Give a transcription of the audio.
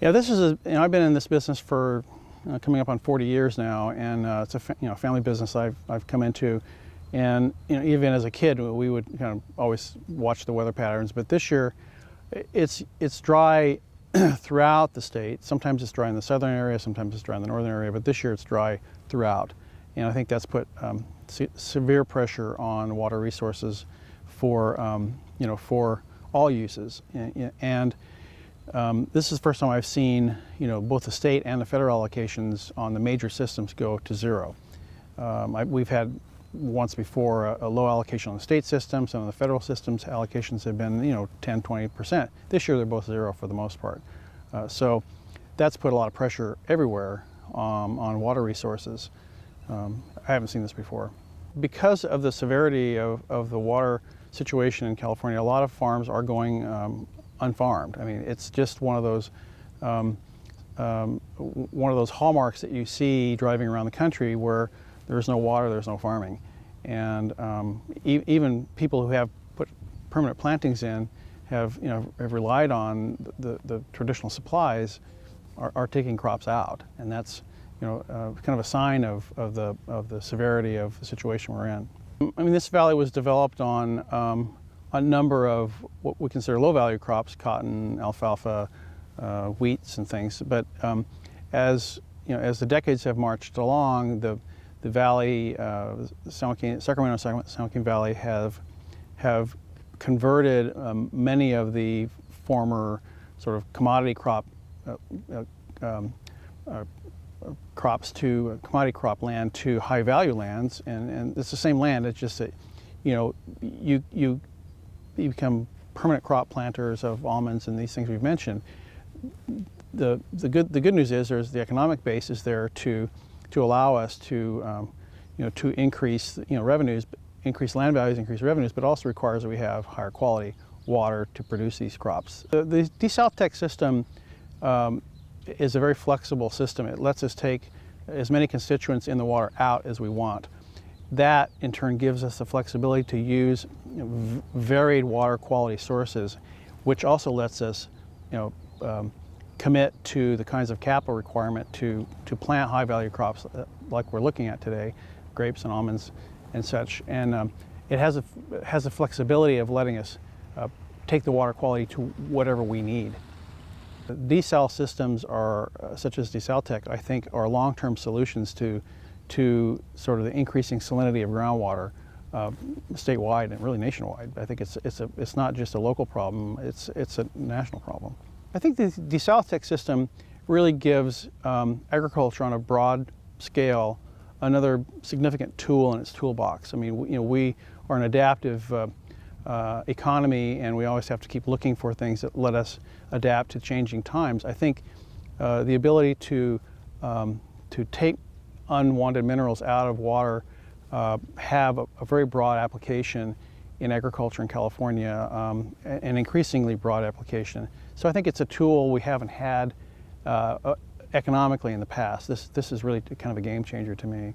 Yeah, this is I've been in this business for coming up on 40 years now, and it's a family business I've come into. And even as a kid, we would kind of always watch the weather patterns. But this year, it's dry throughout the state. Sometimes it's dry in the southern area, sometimes it's dry in the northern area. But this year, it's dry throughout, and I think that's put severe pressure on water resources for for all uses. And this is the first time I've seen both the state and the federal allocations on the major systems go to zero. We've had once before a low allocation on the state system. Some of the federal systems allocations have been 10-20%. This year they're both zero for the most part. So that's put a lot of pressure everywhere on water resources. I haven't seen this before. Because of the severity of the water situation in California, a lot of farms are going unfarmed. I mean, it's just one of those hallmarks that you see driving around the country where there's no water, there's no farming. And even people who have put permanent plantings in have relied on the traditional supplies are taking crops out, and that's kind of a sign of the severity of the situation we're in. I mean, this valley was developed on a number of what we consider low-value crops: cotton, alfalfa, wheats, and things. But as the decades have marched along, the valley, Sacramento-San Joaquin Valley, have converted many of the former sort of commodity crop crops to commodity crop land to high-value lands, and it's the same land. It's just that you become permanent crop planters of almonds and these things we've mentioned. The good news is the economic base is there to allow us to increase revenues, increase land values, increase revenues, but also requires that we have higher quality water to produce these crops. The Desalitech system is a very flexible system. It lets us take as many constituents in the water out as we want. That in turn gives us the flexibility to use varied water quality sources, which also lets us commit to the kinds of capital requirement to plant high value crops like we're looking at today, grapes and almonds and such. And it has a flexibility of letting us take the water quality to whatever we need. Desal systems are, such as Desalitech, I think are long-term solutions to sort of the increasing salinity of groundwater statewide and really nationwide. I think it's not just a local problem, it's a national problem. I think the Desalitech system really gives agriculture on a broad scale another significant tool in its toolbox. I mean, we are an adaptive economy, and we always have to keep looking for things that let us adapt to changing times. I think the ability to take unwanted minerals out of water have a very broad application in agriculture in California, an increasingly broad application. So I think it's a tool we haven't had economically in the past. This is really kind of a game changer to me.